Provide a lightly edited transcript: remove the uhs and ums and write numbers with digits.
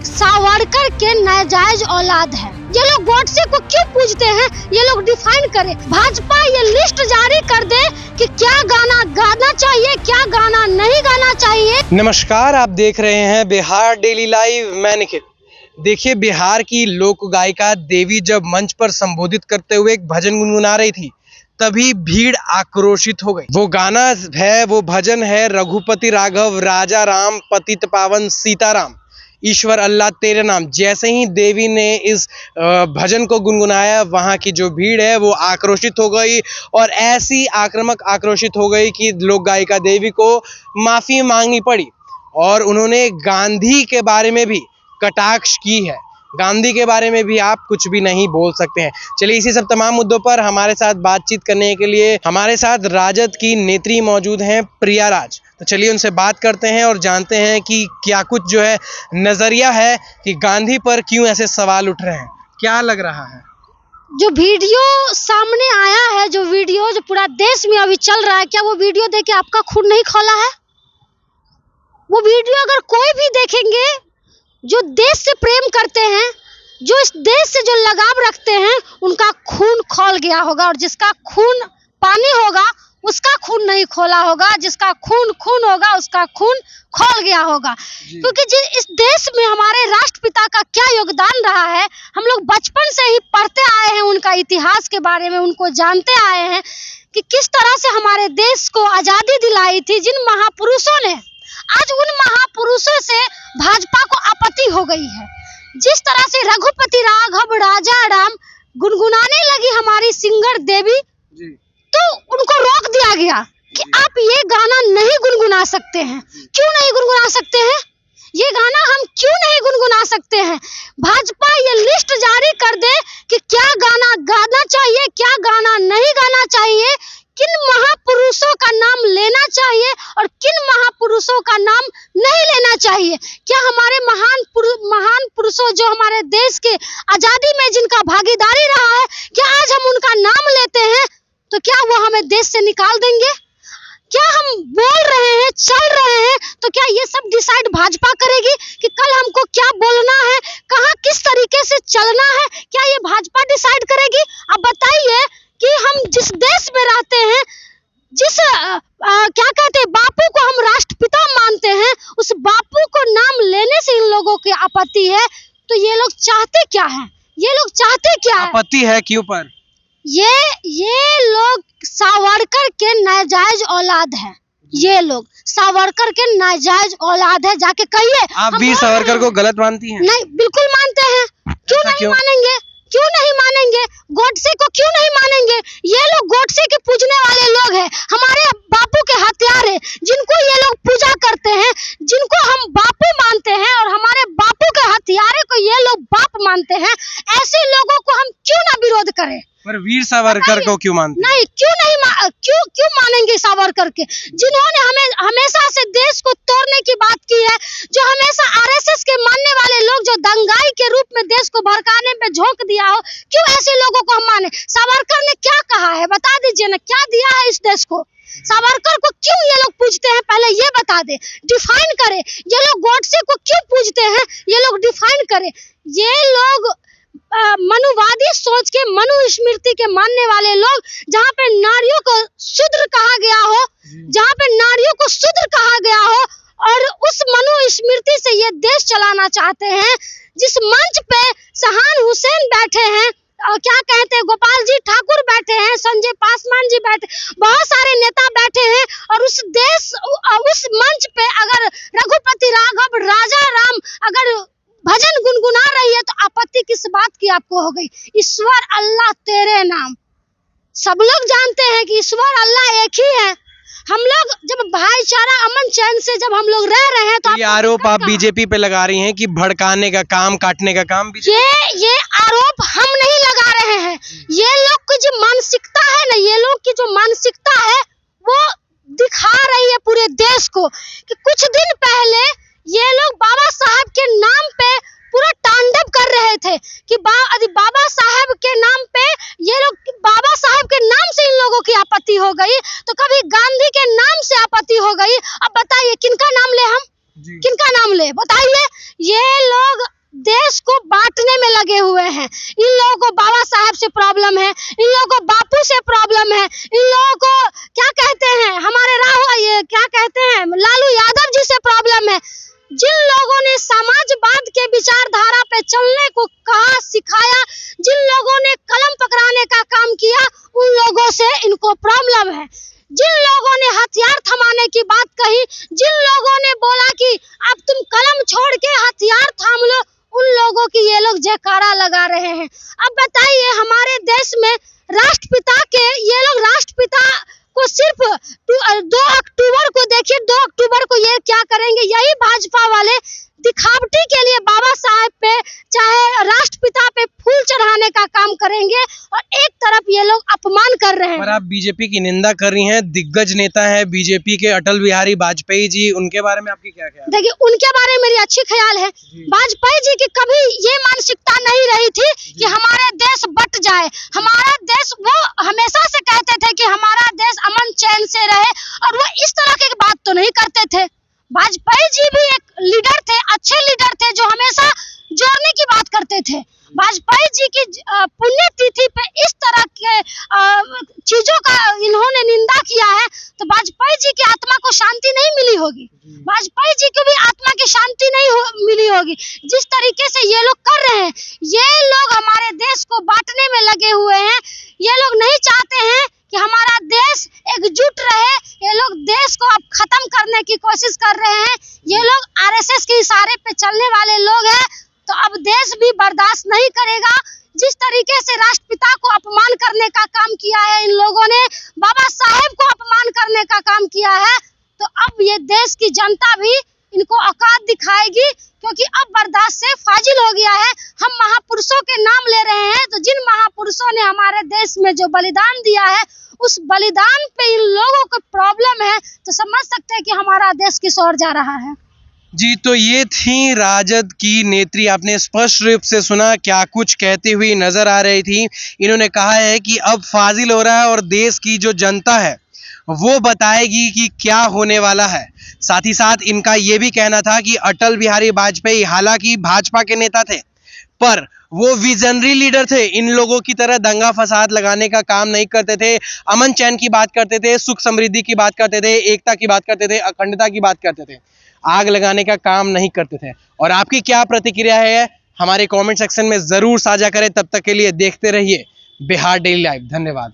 सावरकर के नाजायज औलाद है। ये लोग गोडसे को क्यों पूजते हैं, ये लोग डिफाइन करे। भाजपा ये लिस्ट जारी कर दे कि क्या गाना गाना चाहिए, क्या गाना नहीं गाना चाहिए। नमस्कार, आप देख रहे हैं बिहार डेली लाइव। मैं निखिल। देखिए, बिहार की लोक गायिका देवी जब मंच पर संबोधित करते हुए एक भजन गुनगुना रही थी, तभी भीड़ आक्रोशित हो गई। वो गाना है, वो भजन है, रघुपति राघव राजा राम पतित पावन सीताराम ईश्वर अल्लाह तेरे नाम। जैसे ही देवी ने इस भजन को गुनगुनाया, वहाँ की जो भीड़ है वो आक्रोशित हो गई और ऐसी आक्रामक आक्रोशित हो गई कि लोक गायिका देवी को माफ़ी मांगनी पड़ी। और उन्होंने गांधी के बारे में भी कटाक्ष की है। गांधी के बारे में भी आप कुछ भी नहीं बोल सकते हैं। चलिए, इसी सब तमाम मुद्दों पर हमारे साथ बातचीत करने के लिए हमारे साथ राजद की नेत्री मौजूद हैं, प्रिया राज। तो चलिए उनसे बात करते हैं और जानते हैं कि क्या कुछ जो है नजरिया है कि गांधी पर क्यों ऐसे सवाल उठ रहे हैं। क्या लग रहा है? जो वीडियो सामने आया है, जो वीडियो जो पूरा देश में अभी चल रहा है, क्या वो वीडियो देख के आपका खून नहीं खौला है? वो वीडियो अगर कोई भी देखेंगे, जो देश से प्रेम करते हैं, जो इस देश से जो लगाव रखते हैं, उनका खून खौल गया होगा। और जिसका खून पानी होगा उसका खून नहीं खोला होगा, जिसका खून खून होगा उसका खून खौल गया होगा। क्योंकि इस देश में हमारे राष्ट्रपिता का क्या योगदान रहा है, हम लोग बचपन से ही पढ़ते आए हैं। उनका इतिहास के बारे में उनको जानते आए हैं कि किस तरह से हमारे देश को आजादी दिलाई थी। जिन महापुरुषों ने, आज उन महापुरुषों से भाजपा को आपत्ति हो गई है। जिस तरह से रघुपति राघव राजा राम गुनगुनाने लगी हमारी सिंगर देवी, तो उनको रोक दिया गया कि आप ये गाना नहीं गुनगुना सकते हैं। क्यों नहीं गुनगुना सकते हैं? ये गाना हम क्यों नहीं गुनगुना सकते हैं? भाजपा ये लिस्ट जारी कर दे कि क्या गाना गाना चाहिए, क्या गाना नहीं गाना चाहिए, किन महापुरुषों का नाम लेना चाहिए और किन महापुरुषों का नाम नहीं लेना चाहिए। क्या हमारे महान पुरुषों जो हमारे देश के आजादी में जिनका भागीदारी रहा है, क्या आज हम उनका नाम लेते हैं तो क्या वो हमें देश से निकाल देंगे? क्या हम बोल रहे हैं, चल रहे हैं, तो क्या ये सब डिसाइड भाजपा करेगी कि कल हमको क्या बोलना है, कहाँ किस तरीके से चलना है? क्या ये भाजपा डिसाइड करेगी? अब बताइए कि हम जिस देश में रहते हैं, जिस क्या कहते हैं, बापू को हम राष्ट्रपिता मानते हैं, उस बापू को नाम लेने से इन लोगों की आपत्ति है। तो ये लोग चाहते क्या है? ये लोग चाहते क्या है? आपत्ति है क्यों पर? ये लोग सावरकर के नाजायज औलाद है। ये लोग सावरकर के नाजायज औलाद है। जाके कहिए। आप वीर सावरकर को गलत मानती हैं? नहीं, बिल्कुल मानते हैं। क्यों नहीं मानेंगे? क्यों नहीं मानेंगे? गोडसे को क्यों नहीं मानेंगे? ये लोग गोडसे के पूजने वाले लोग हैं, हमारे बापू के हथियार है, जिनको ये लोग पूजा करते हैं, जिनको हम बापू मानते हैं और हमारे बापू के हथियारे को ये लोग बाप मानते हैं। ऐसे लोगों को हम क्यों ना विरोध करें? पर वीर सावरकर को क्यों मानते? नहीं, क्यों मानेंगे सावरकर के, जिन्होंने हमें हमेशा से देश को तोड़ने की बात की है, जो हमेशा आरएसएस के मानने वाले लोग जो दंगाई के रूप में देश को भड़काने पे झोंक दिया हो, क्यों ऐसे लोगों को हम माने? सावरकर ने क्या कहा है बता दीजिए ना, क्या दिया है इस देश को? सावरकर को क्यों ये लोग पूजते हैं, पहले ये बता दे, डिफाइन करे। ये लोग गोडसे को क्यों पूजते हैं, ये लोग डिफाइन करे। ये लोग मनुवादी सोच के, मनुस्मृति के मानने वाले लोग, जहाँ पे नारियों को शूद्र कहा गया हो, जहाँ पे नारियों को शूद्र कहा गया हो, और उस मनुस्मृति से ये देश चलाना चाहते हैं। जिस मंच पे सहान हुसैन बैठे हैं, क्या कहते हैं, गोपाल जी ठाकुर बैठे हैं, संजय पासवान जी बैठे, बहुत सारे नेता बैठे हैं, और उस मंच पे अगर रघुपति राघव राजा राम अगर भजन गुनगुना रही है, तो आपत्ति किस बात की आपको हो गई? ईश्वर अल्लाह तेरे नाम। सब लोग जानते हैं कि ईश्वर अल्लाह एक ही है। हम लोग जब भाईचारा अमन चैन से जब हम लोग रह रहे हैं, तो ये आरोप आप बीजेपी पे लगा रही हैं कि भड़काने का काम, काटने का काम ये आरोप हम नहीं लगा रहे हैं। ये लोग की जो मानसिकता है ना, ये लोग की जो मानसिकता है, वो दिखा रही है पूरे देश को कि कुछ दिन पहले ये लोग बाबा साहब के नाम पे पूरा तांडव कर रहे थे कि बाबा साहब के नाम पे, ये लोग बाबा साहब के नाम से इन लोगों की आपत्ति हो गई, तो कभी गांधी के नाम से आपत्ति हो गई। अब बताइए किनका नाम ले हम, किनका नाम ले बताइए? ये लोग इन लोगों को बाबा साहब से प्रॉब्लम है, इन लोगों को बापू से प्रॉब्लम है, इन लोगों को क्या कहते हैं हमारे ये क्या कहते हैं लालू यादव जी से प्रॉब्लम है। जिन लोगों ने समाजवाद के विचारधारा पे चलने को कहा, सिखाया, जिन लोगों ने कलम पकड़ाने का काम किया, उन लोगों से इनको प्रॉब्लम है। जिन लोगों ने हथियार थमाने की बात कही, जिन लोगों ने बोला कि अब तुम कलम छोड़ के हथियार थाम लो, उन लोगों की ये लोग जयकारा लगा रहे हैं। अब बताइए हमारे देश में राष्ट्रपिता के ये लोग राष्ट्रपिता को सिर्फ 2 अक्टूबर को देखिए, 2 अक्टूबर को ये क्या करेंगे, यही भाजपा वाले दिखावटी के लिए बाबा साहब पे चाहे राष्ट्रपिता पे फूल चढ़ाने का काम करेंगे और एक तरफ ये लोग अपमान कर रहे हैं। पर आप बीजेपी की निंदा कर रही हैं, दिग्गज नेता है बीजेपी के अटल बिहारी वाजपेयी जी, उनके बारे में आपकी क्या ख्याल है? देखिए उनके बारे में मेरी अच्छी ख्याल है। वाजपेयी जी की कभी ये मानसिकता नहीं रही थी कि हमारा देश बट जाए, हमारा देश, वो हमेशा से कहते थे कि हमारा देश अमन चैन से रहे, और वो इस तरह की बात तो नहीं करते थे। वाजपेयी जी भी एक लीडर थे, अच्छे लीडर थे, जो हमेशा जोड़ने की बात करते थे। वाजपेयी जी की पुण्यतिथि पे इस तरह के चीजों का इन्होंने निंदा किया है, तो वाजपेयी जी की आत्मा को शांति नहीं मिली होगी, वाजपेयी जी को भी आत्मा की शांति नहीं मिली होगी। जिस तरीके से ये लोग कर रहे हैं, ये लोग हमारे देश को बांटने में लगे हुए हैं। ये लोग नहीं चाहते हैं कि हमारा देश एकजुट रहे, ये लोग देश को अब खत्म करने की कोशिश कर रहे हैं। ये लोग आरएसएस के इशारे पे चलने वाले लोग हैं, तो अब देश भी बर्दाश्त नहीं करेगा। जिस तरीके से राष्ट्रपिता को अपमान करने का काम किया है इन लोगों ने, बाबा साहेब को अपमान करने का काम किया है, तो अब ये देश की जनता भी इनको औकात दिखाएगी, क्योंकि अब बर्दाश्त से फाजिल हो गया है। हम महापुरुषों के नाम ले रहे हैं, तो जिन महापुरुषों ने हमारे देश में जो बलिदान दिया है, उस बलिदान पे इन लोगों को प्रॉब्लम है, तो समझ सकते हैं कि हमारा देश किस ओर जा रहा है। जी, तो ये थी राजद की नेत्री, आपने स्पष्ट रूप से सुना क्या कुछ कहती हुई नजर आ रही थी। इन्होंने कहा है कि अब फाजिल हो रहा है और देश की जो जनता है वो बताएगी कि क्या होने वाला है। साथ ही साथ इनका ये भी कहना था कि अटल बिहारी वाजपेयी हालांकि भाजपा के नेता थे, पर वो विजनरी लीडर थे, इन लोगों की तरह दंगा फसाद लगाने का काम नहीं करते थे, अमन चैन की बात करते थे, सुख समृद्धि की बात करते थे, एकता की बात करते थे, अखंडता की बात करते थे, आग लगाने का काम नहीं करते थे। और आपकी क्या प्रतिक्रिया है हमारे कमेंट सेक्शन में जरूर साझा करें। तब तक के लिए देखते रहिए बिहार डेली लाइव। धन्यवाद।